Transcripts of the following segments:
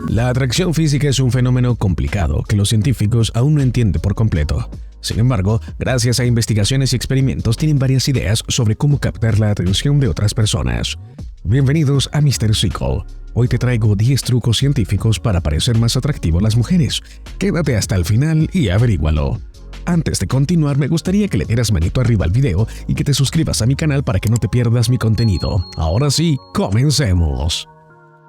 La atracción física es un fenómeno complicado que los científicos aún no entienden por completo. Sin embargo, gracias a investigaciones y experimentos tienen varias ideas sobre cómo captar la atención de otras personas. Bienvenidos a Mr. Psycho. Hoy te traigo 10 trucos científicos para parecer más atractivo a las mujeres. Quédate hasta el final y averígualo. Antes de continuar, me gustaría que le dieras manito arriba al video y que te suscribas a mi canal para que no te pierdas mi contenido. Ahora sí, comencemos.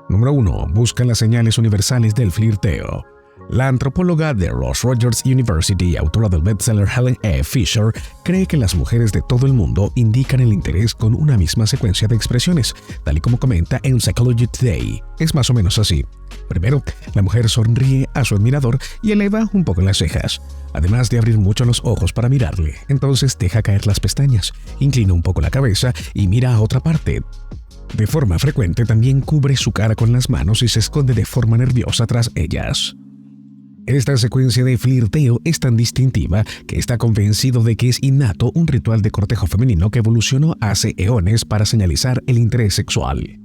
Número 1. Busca las señales universales del flirteo. La antropóloga de Ross Rogers University y autora del bestseller Helen E. Fisher cree que las mujeres de todo el mundo indican el interés con una misma secuencia de expresiones, tal y como comenta en Psychology Today. Es más o menos así. Primero, la mujer sonríe a su admirador y eleva un poco las cejas, además de abrir mucho los ojos para mirarle. Entonces deja caer las pestañas, inclina un poco la cabeza y mira a otra parte. De forma frecuente también cubre su cara con las manos y se esconde de forma nerviosa tras ellas. Esta secuencia de flirteo es tan distintiva que está convencido de que es innato un ritual de cortejo femenino que evolucionó hace eones para señalizar el interés sexual.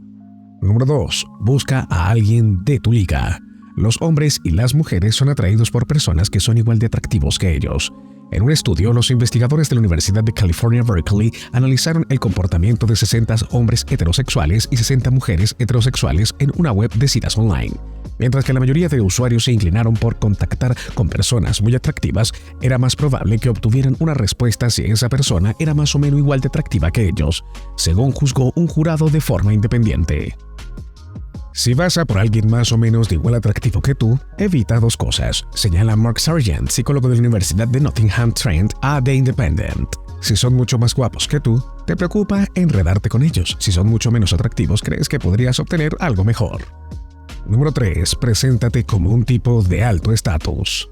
Número 2. Busca a alguien de tu liga. Los hombres y las mujeres son atraídos por personas que son igual de atractivos que ellos. En un estudio, los investigadores de la Universidad de California, Berkeley, analizaron el comportamiento de 60 hombres heterosexuales y 60 mujeres heterosexuales en una web de citas online. Mientras que la mayoría de usuarios se inclinaron por contactar con personas muy atractivas, era más probable que obtuvieran una respuesta si esa persona era más o menos igual de atractiva que ellos, según juzgó un jurado de forma independiente. Si vas a por alguien más o menos de igual atractivo que tú, evita 2 cosas, señala Mark Sargent, psicólogo de la Universidad de Nottingham Trent, a The Independent. Si son mucho más guapos que tú, te preocupa enredarte con ellos. Si son mucho menos atractivos, crees que podrías obtener algo mejor. Número 3. Preséntate como un tipo de alto estatus.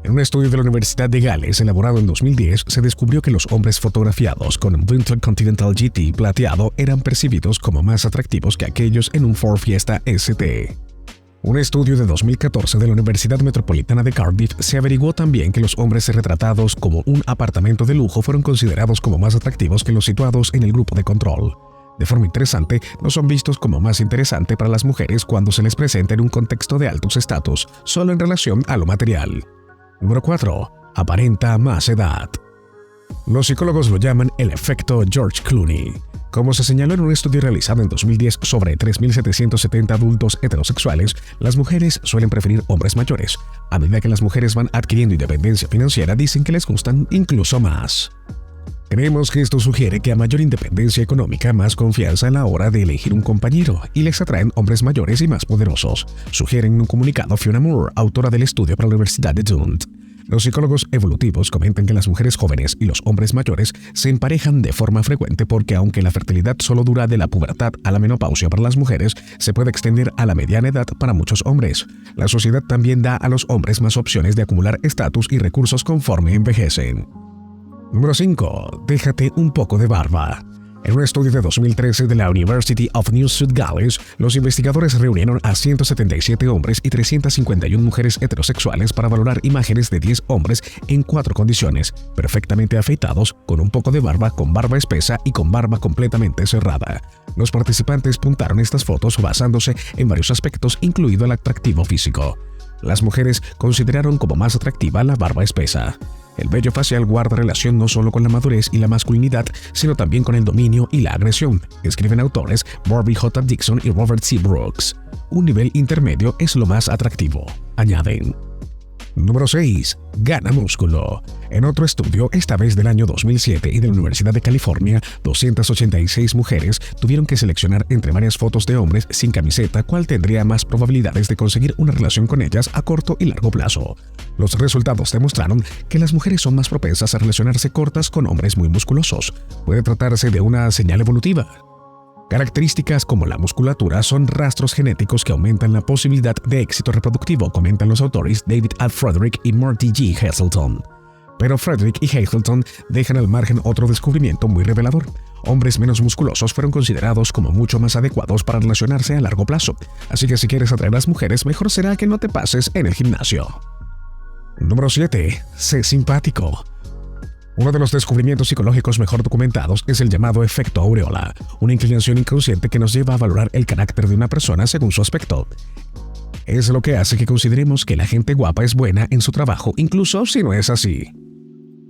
En un estudio de la Universidad de Gales elaborado en 2010, se descubrió que los hombres fotografiados con un Winter Continental GT plateado eran percibidos como más atractivos que aquellos en un Ford Fiesta ST. Un estudio de 2014 de la Universidad Metropolitana de Cardiff se averiguó también que los hombres retratados como un apartamento de lujo fueron considerados como más atractivos que los situados en el grupo de control. De forma interesante, no son vistos como más interesante para las mujeres cuando se les presenta en un contexto de altos estatus, solo en relación a lo material. Número 4. Aparenta más edad. Los psicólogos lo llaman el efecto George Clooney. Como se señaló en un estudio realizado en 2010 sobre 3.770 adultos heterosexuales, las mujeres suelen preferir hombres mayores. A medida que las mujeres van adquiriendo independencia financiera, dicen que les gustan incluso más. Creemos que esto sugiere que a mayor independencia económica, más confianza a la hora de elegir un compañero, y les atraen hombres mayores y más poderosos, sugieren en un comunicado Fiona Moore, autora del estudio para la Universidad de Dundee. Los psicólogos evolutivos comentan que las mujeres jóvenes y los hombres mayores se emparejan de forma frecuente porque aunque la fertilidad solo dura de la pubertad a la menopausia para las mujeres, se puede extender a la mediana edad para muchos hombres. La sociedad también da a los hombres más opciones de acumular estatus y recursos conforme envejecen. Número 5. Déjate un poco de barba. En un estudio de 2013 de la University of New South Wales, los investigadores reunieron a 177 hombres y 351 mujeres heterosexuales para valorar imágenes de 10 hombres en 4 condiciones: perfectamente afeitados, con un poco de barba, con barba espesa y con barba completamente cerrada. Los participantes puntaron estas fotos basándose en varios aspectos, incluido el atractivo físico. Las mujeres consideraron como más atractiva la barba espesa. El vello facial guarda relación no solo con la madurez y la masculinidad, sino también con el dominio y la agresión, escriben autores Barbie J. Dixon y Robert C. Brooks. Un nivel intermedio es lo más atractivo, añaden. Número 6. Gana músculo. En otro estudio, esta vez del año 2007 y de la Universidad de California, 286 mujeres tuvieron que seleccionar entre varias fotos de hombres sin camiseta cuál tendría más probabilidades de conseguir una relación con ellas a corto y largo plazo. Los resultados demostraron que las mujeres son más propensas a relacionarse cortas con hombres muy musculosos. Puede tratarse de una señal evolutiva. Características como la musculatura son rastros genéticos que aumentan la posibilidad de éxito reproductivo, comentan los autores David A. Frederick y Marty G. Hazelton. Pero Frederick y Hazelton dejan al margen otro descubrimiento muy revelador. Hombres menos musculosos fueron considerados como mucho más adecuados para relacionarse a largo plazo. Así que si quieres atraer a las mujeres, mejor será que no te pases en el gimnasio. Número 7. Sé simpático. Uno de los descubrimientos psicológicos mejor documentados es el llamado efecto aureola, una inclinación inconsciente que nos lleva a valorar el carácter de una persona según su aspecto. es lo que hace que consideremos que la gente guapa es buena en su trabajo, incluso si no es así.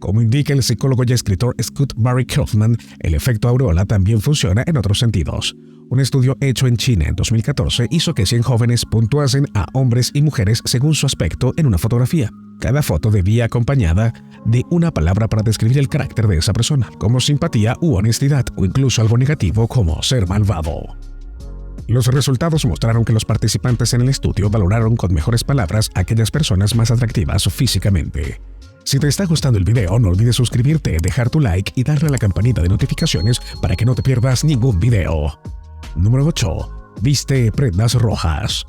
Como indica el psicólogo y escritor Scott Barry Kaufman, el efecto aureola también funciona en otros sentidos. Un estudio hecho en China en 2014 hizo que 100 jóvenes puntuasen a hombres y mujeres según su aspecto en una fotografía. Cada foto debía acompañada de una palabra para describir el carácter de esa persona, como simpatía u honestidad, o incluso algo negativo como ser malvado. Los resultados mostraron que los participantes en el estudio valoraron con mejores palabras a aquellas personas más atractivas físicamente. Si te está gustando el video, no olvides suscribirte, dejar tu like y darle a la campanita de notificaciones para que no te pierdas ningún video. Número 8. Viste prendas rojas.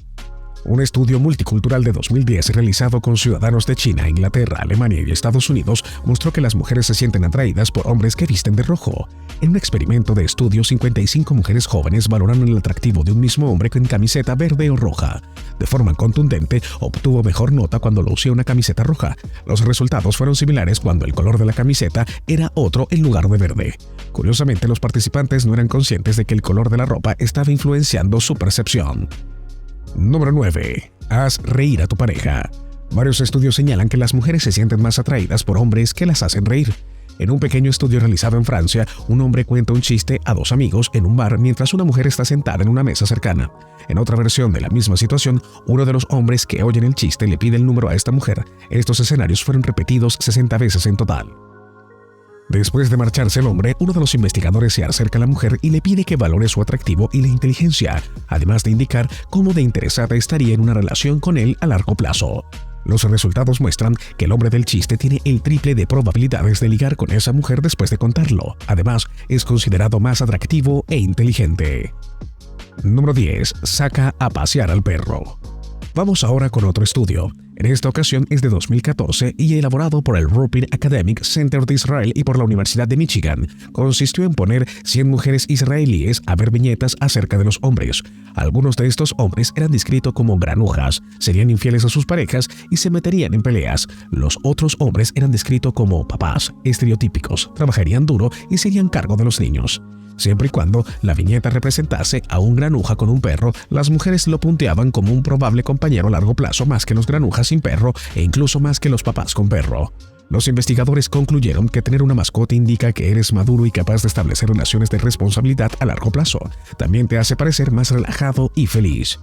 Un estudio multicultural de 2010 realizado con ciudadanos de China, Inglaterra, Alemania y Estados Unidos mostró que las mujeres se sienten atraídas por hombres que visten de rojo. En un experimento de estudio, 55 mujeres jóvenes valoraron el atractivo de un mismo hombre con camiseta verde o roja. De forma contundente, obtuvo mejor nota cuando lucía una camiseta roja. Los resultados fueron similares cuando el color de la camiseta era otro en lugar de verde. Curiosamente, los participantes no eran conscientes de que el color de la ropa estaba influenciando su percepción. Número 9. Haz reír a tu pareja. Varios estudios señalan que las mujeres se sienten más atraídas por hombres que las hacen reír. En un pequeño estudio realizado en Francia, un hombre cuenta un chiste a dos amigos en un bar mientras una mujer está sentada en una mesa cercana. En otra versión de la misma situación, uno de los hombres que oyen el chiste le pide el número a esta mujer. Estos escenarios fueron repetidos 60 veces en total. Después de marcharse el hombre, uno de los investigadores se acerca a la mujer y le pide que valore su atractivo y la inteligencia, además de indicar cómo de interesada estaría en una relación con él a largo plazo. Los resultados muestran que el hombre del chiste tiene el triple de probabilidades de ligar con esa mujer después de contarlo. Además, es considerado más atractivo e inteligente. Número 10. Saca a pasear al perro. Vamos ahora con otro estudio. En esta ocasión es de 2014 y elaborado por el Rupin Academic Center de Israel y por la Universidad de Michigan. Consistió en poner 100 mujeres israelíes a ver viñetas acerca de los hombres. Algunos de estos hombres eran descritos como granujas, serían infieles a sus parejas y se meterían en peleas. Los otros hombres eran descritos como papás, estereotípicos, trabajarían duro y se harían cargo de los niños. Siempre y cuando la viñeta representase a un granuja con un perro, las mujeres lo punteaban como un probable compañero a largo plazo más que los granujas sin perro e incluso más que los papás con perro. Los investigadores concluyeron que tener una mascota indica que eres maduro y capaz de establecer relaciones de responsabilidad a largo plazo. También te hace parecer más relajado y feliz.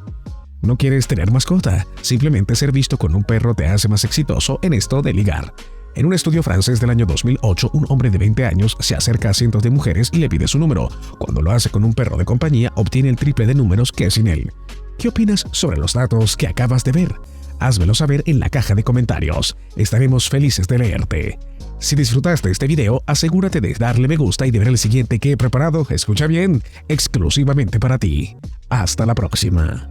¿No quieres tener mascota? Simplemente ser visto con un perro te hace más exitoso en esto de ligar. En un estudio francés del año 2008, un hombre de 20 años se acerca a cientos de mujeres y le pide su número. Cuando lo hace con un perro de compañía, obtiene el triple de números que sin él. ¿Qué opinas sobre los datos que acabas de ver? Házmelo saber en la caja de comentarios. Estaremos felices de leerte. Si disfrutaste este video, asegúrate de darle me gusta y de ver el siguiente que he preparado, escucha bien, exclusivamente para ti. Hasta la próxima.